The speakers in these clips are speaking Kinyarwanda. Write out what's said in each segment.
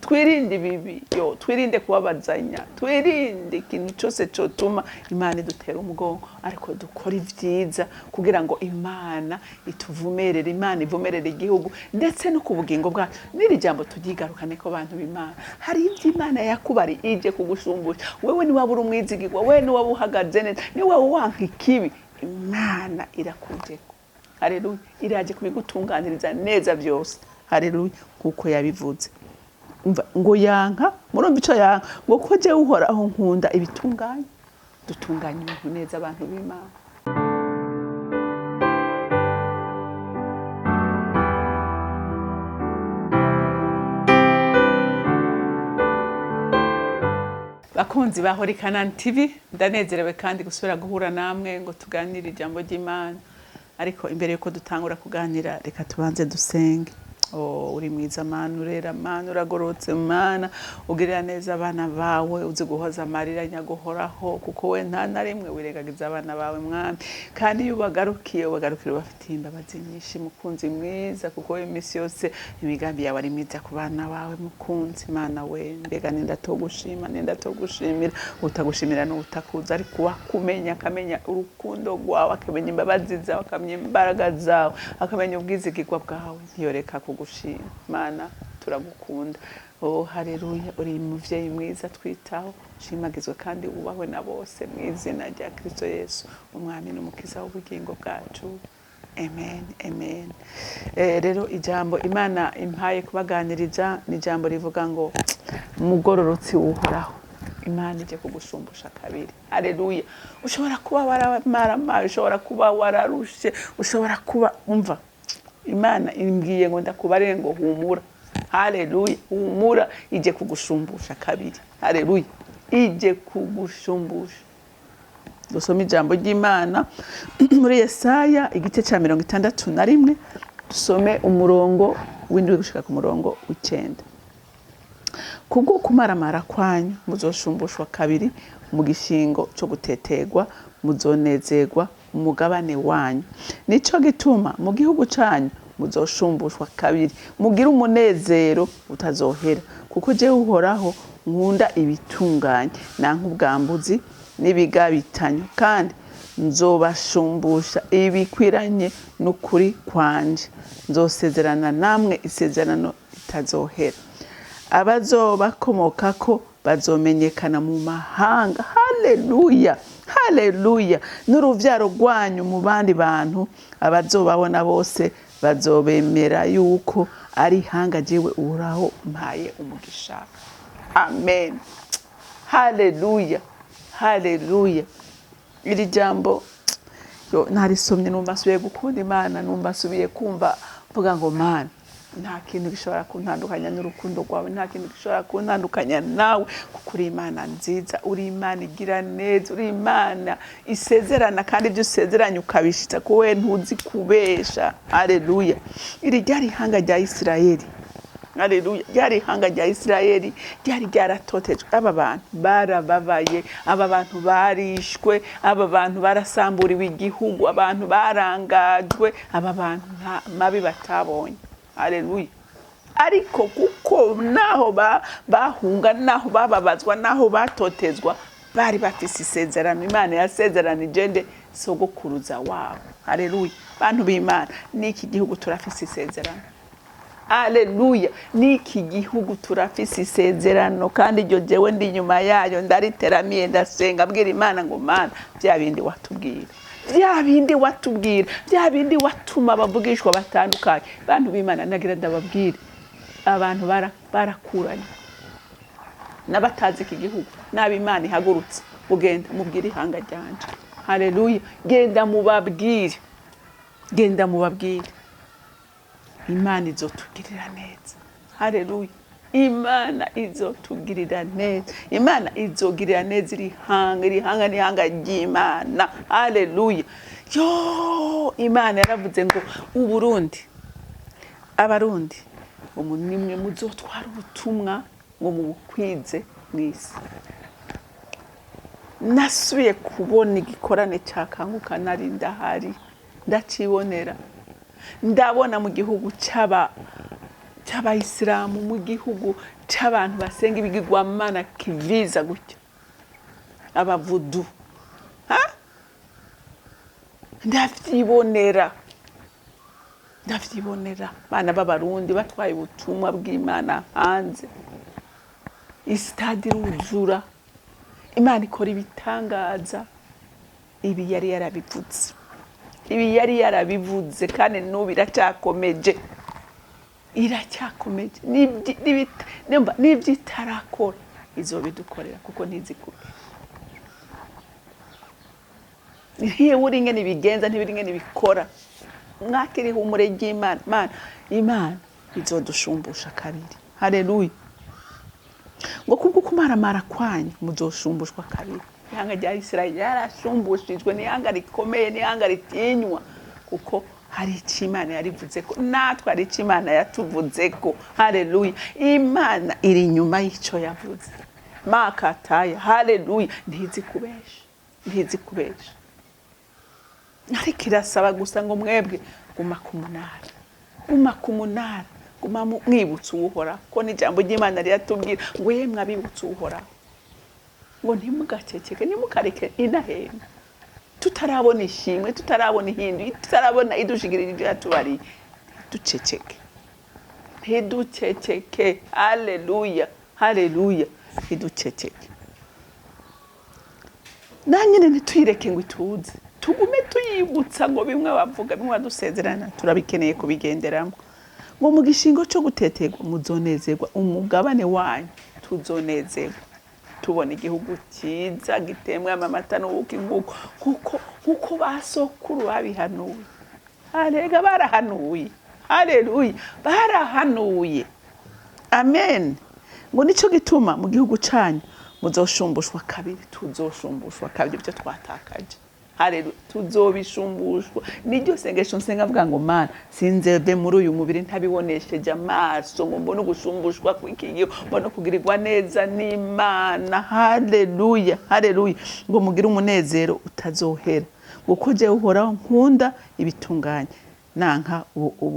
twirinde bibi twirinde kubabazanya twirinde ikintu cyose cyotuma Imana idutera umugongo ariko dukora ivyiza kugira ngo Imana ituvumerere Imana ivumerere igihugu ndetse no kubugingo bwacu niri jambo tugigarukane ko bantu b'Imana hari ivyo Imana yakubari ije kugushumbusha wewe ni wabura umwizigirwa wewe ni wabuhagaze neza ni wewe wanka ikibi Imana irakujeko haleluya iraje kubigutunganiriza neza byose haleluya kuko yabivuze ngo yanka murumva ico yanka ngo ko je uhoraho nkunda ibitunganye dutunganye ibintu neza abantu b'Imana bakunzi ba Horikanani TV ndanezerewe kandi gusubira guhura namwe ngo tuganire ijambo ry'Imana ariko imbere yuko dutangura kuganira reka tubanze dusenge uri mwiza Mana urera Mana uragorotse Mana ugirira neza abana bawe uzi guhoza amarira nyagohoraho kuko we nta na rimwe wiregagiza abana bawe mwami kandi iyo bagarukira bafite imbabazi nyinshi mukunzi mwiza kuko imisi yose imigambi yawe ari myiza ku bana bawe mukunzi Mana we mbega nenda togushimira utagushimira no utakuza ariko wakumenya akamenya urukundo rwawe akamenya imbabazi zawe akamenya imbaraga zawe akamenya ubwizigirwa bwawe ntiyoreka kugushima Mana turagukunda haleluya uri muvyeyi mwiza twitaho shimagizwe kandi ubahwe na bose mu izina rya Kristo Yesu umwami n'umukiza w'ubugingo bwacu amen rero ijambo Imana impaye kubaganiriza ni ijambo rivuga ngo mugororotsi uhoraho Imana ije kugushumbusha kabiri haleluya ushobora kuba waramarama ushobora kuba wararushe ushobora kuba umva Imana imbwiye ngo ndakubarire ngo humura haleluya humura ije kugushumbusha kabiri haleluya ije kugushumbusha dusome ijambo ry'Imana muri Yesaya igice cya 61 dusome umurongo w'indwi gushika ku murongo w'9 kubwo kumaramara kwanyu muzoshumbushwa kabiri mu gishingo cyo gutetegwa muzonezerwa umugabane wanyu nico gituma mu gihugu canyu muzoshumbushwa kabiri mugira umunezero utazohera kuko je uhoraho nkunda ibitunganye nanka ubwambuzi n'ibigabitanyo kandi nzobashumbusha ibikwiranye n'ukuri kwanje nzosezerana namwe isezerano itazohera abazobakomokako bazomenyekana mu mahanga haleluya haleluya n'uruvyaro rwanyu mu bandi bantu abazobabona bose bazobemera yuko ari hanga jewe uraho mpaye umugisha amen haleluya haleluya iri jambo narisomye numva subiye gukunda Imana numva subiye kumva mvuga ngo Mana nta kintu gishobora kuntandukanya n'urukundo rwawe nta kintu gishobora kuntandukanya nawe kuko uri Imana nziza uri Imana igira neza uri Imana isezerana kandi ibyo usezeranye ukabishitsa ko we ntuzi kubesha haleluya iri ryari hanga rya Isirayeli haleluya ryari hanga rya Isirayeli ryari ryaratotejwe aba bantu barababaye aba bantu barishwe aba bantu barasamburiwe igihugu abantu barangajwe aba bantu nta mabi batabonye haleluya ariko kuko naho bahunga naho bababazwa naho batotezwa bari bafise isezerano Imana yasezeranije nde sogokuruza wabo haleluya bantu b'Imana niki gihugu turafise isezerano haleluya niki gihugu turafise isezerano kandi ryo jewe ndi nyuma yayo ndariteramiye ndasenga bwira Imana ngo Mana bya bindi watubwira bya bindi watuma bavugishwa batandukanye bantu b'Imana nagira ndababwira abantu barakuranye n'abatazi iki gihugu n'ab'Imana ihagurutse ugenda mubwira ihanga ryanje haleluya genda mubabwire Imana izotugirira neza haleluya Imana izotugirira neza Imana izogirira neza iri hanga ry'Imana haleluya Imana yaravuze ngo uburundi abarundi nimwe muzotwara ubutumwa ngo mubukwize mwisi nasubiye kubona igikorane cyakanguka nari ndahari ndacibonera ndabona mu gihugu cy'abayisilamu mu gihugu cy'abantu basenga ibigirwamana kiviza gutya abavudu ndavyibonera bana b'abarundi batwaye ubutumwa bw'Imana hanze istadi ruzura Imana ikora ibitangaza ibi yari yarabivuze kandi n'ubu iracyakomeje n'ibyo itarakora izobidukorera kuko ntizikure ntiye uri ngene bigenza ntibiri ngene bikora mwakiri humure ry'Imana Imana izodushumbusha kabiri haleluya ngo kubwo kumaramara kwanyu muzoshumbushwa kabiri ihanga rya Isirayeli yarashumbushijwe n'ihanga rikomeye n'ihanga ritinywa kuko hari icimana yarivuze ko natwe hari icimana yatuvuze ko haleluya Imana iri inyuma y'ico yavuze makataya haleluya ntizikubesha ariko irasaba gusa ngo mwebwe guma ku munara guma mwibutsa uhoraho ko n'ijambo ry'Imana ryatubwira ngo yemwe abibutsa uhoraho ngo ntimugaceceke ntimukareke inahema tutarabona ishimwe tutarabona ihindu tutarabona idushigirira ibyo yatubariye ntiduceceke haleluya ntiduceceke nanyine ntituyireke ngo ituze tugume tuyibutsa ngo bimwe bavuga bimwe badusezerana turabikeneye kubigenderamo ngo mu gishingo cyo gutetegwa muzonezerwa umugabane wanyu tuzonezerwa tubona igihugu cyiza gitemwe amamata n'ubuki kuko basokuru babihanuye arega barahanuye haleluya barahanuye amen ngo nico gituma mu gihugu canyu muzoshumbushwa kabiri tuzoshumbushwa kabiri byo twatakaje haleluya tuzobishumbushwa niryo sengesho nsenga avuga ngo Mana sinzeve muri uyu mubiri ntabibonesheje amaso ngo mbone gushumbushwa kwikiyo mbone kugirirwa neza n'Imana haleluya ngo mugire umunezero utazohera ngo koje uhoraho nkunda ibitunganye nanka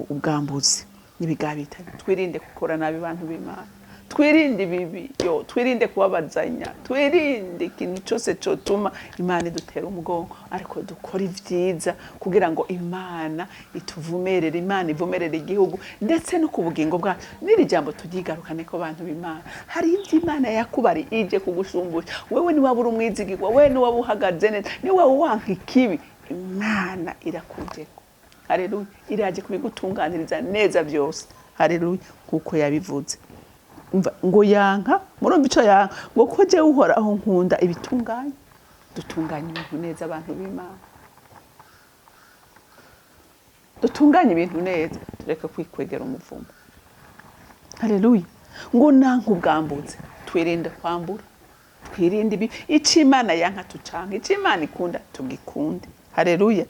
ubwambuzi n'ibigabitanye twirinde gukora nabi abantu b'Imana twirinde bibi twirinde kubabazanya twirinde ikintu cyose cyotuma Imana idutera umugongo ariko dukora ivyiza kugira ngo Imana ituvumerere Imana ivumerere igihugu ndetse no ku bugingo bwacu niri jambo tugigarukane ko abantu b'Imana hari ivyo Imana yakubari ije kugushumbusha wewe ni wabura umwizigirwa wewe ni wabuhagaze neza ni wewe wanka ikibi Imana irakujeko haleluya iraje kubigutunganiriza neza byose haleluya kuko yabivuze ngo yanka murumva ico yanka ngo koje uhoraho nkunda ibitunganye dutunganye ibintu neza abantu b'Imana dutunganye ibintu neza tureke kwikwegera umuvumo haleluya ngo nanka ubwambuze twirinde kwambura twirinde ibi icimana yanka tucanka icimana ikunda tugikunde haleluya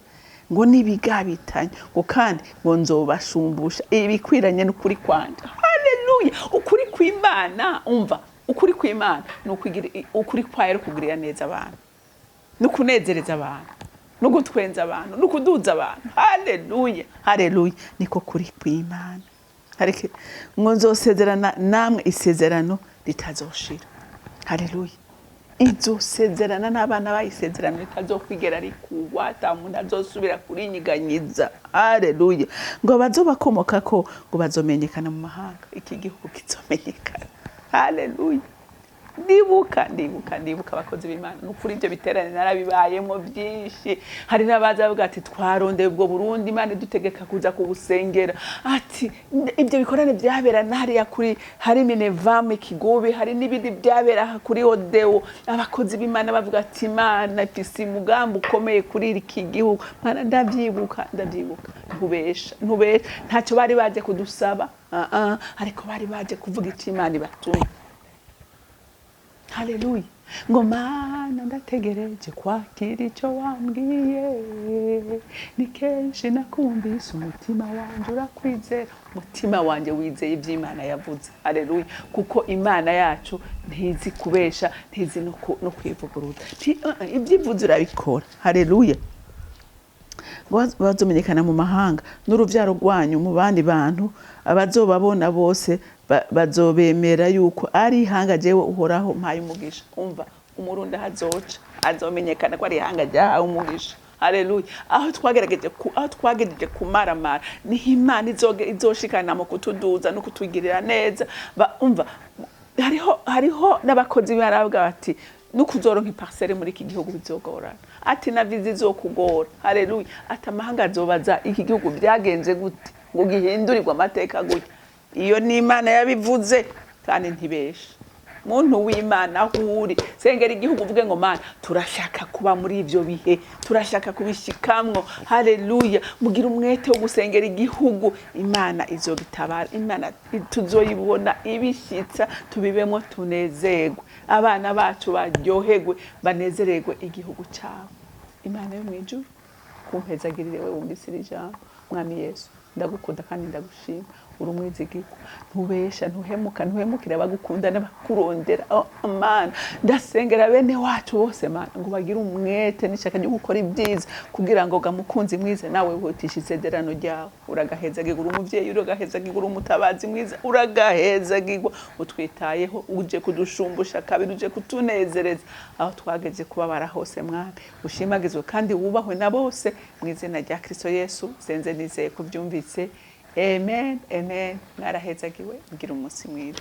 ngo nibigabitanye ngo kandi ngo nzobashumbusha ibikwiranye n'ukuri kwanje haleluya ukuri kw'Imana umva ukuri kw'Imana n'ukwigira ukuri kwayo kugirira neza abantu n'ukunezereza abantu n'ugutwenza abantu n'ukuduza abantu haleluya niko kuri kw'Imana ariko ngo nzosezerana namwe isezerano ritazoshira haleluya izosezerana n'abana bayisezerano ritazokwigera rikugwa atamuntu azosubira kurinyiganyiza haleluya ngo bazobakomoka ko ngo bazomenyekana mu mahanga iki gihugu kizomenyekana haleluya ndibuka abakozi b'Imana n'ukuri ibyo biterane narabibayemo byinshi hari n'abaza bavuga ati twarondeye ubwo Burundi Imana dutegeka kuza kubusengera ati ibyo bikorane byabera nahariya kuri hari Minevamu Kigobe hari n'ibindi byabera kuri Odeo abakozi b'Imana bavuga ati Imana ifise umugambi ukomeye kuri iki gihugu Mana ndavyibuka ntubesha ntacyo bari baje kudusaba ariko bari baje kuvuga iti Imana ibatuma haleluya ngo Mana ndategereje kwakira icyo wambwiye ni kenshi nakumvise umutima wanje urakwizera umutima wanje wizeye iby'Imana yavuze haleluya kuko Imana yacu ntizi kubesha ntizi no kwivuguruza ibyivuze urabikora haleluya ngo bazomenyekana mu mahanga n'uruvyaro rwanyu mu bandi bantu abazobabona bose bazobemera yuko ari ihanga jewe uhoraho mpaye umugisha. Umva umurundi hazoca azomenyekana ko ari ihanga ryahawe umugisha. Haleluya. Aho twagerageje kumaramara ni Imana izoshikana mu kutuduza no kutugirira neza. Umva hariho n'abakozi barabwa bati nukuzoronka iparcelle muri iki gihugu bizogorana, ati na vizi zokugora. Haleluya. Ati amahanga azobaza iki gihugu byagenze gute ngo gihindurirwa amateka gute. Iyo ni Imana yabivuze kandi ntibesha. Muntu w'Imana ahuri sengera igihugu uvuge ngo Mana turashaka kuba muri ivyo bihe, turashaka kubishikamwo. Haleluya. Mugira umwete wo gusengera igihugu, Imana izobitabara, Imana tuzoyibona ibishitsa, tubibemo tunezerwe, abana bacu baryoherwe banezererwe igihugu cyawe. Imana yo mwijuru kumpezagirire we wumvise iri jambo. Mwami Yesu ndagukunda kandi ndagushima, uri umwizigirwa, ntubesha, ntuhemukira abagukunda n'abakurondera. Mana ndasengera bene wacu bose Mana ngo bagire umwete n'ishaka ryo gukora ibyiza kugira ngo gamukunzi mwiza nawe wihutisha isezerano ryawe. Uragahezagirwa umuvyeyi, uragahezagirwa umutabazi mwiza, uragahezagirwa utwitayeho, uje kudushumbusha kabiri, uje kutunezereza aho twageze kubabara hose. Mwami ushimagizwe kandi wubahwe na bose mu izina rya Kristo Yesu senze nizeye kubyumvise. Amen, amen. Mwarahezagiwe, ngira umunsi mwiza.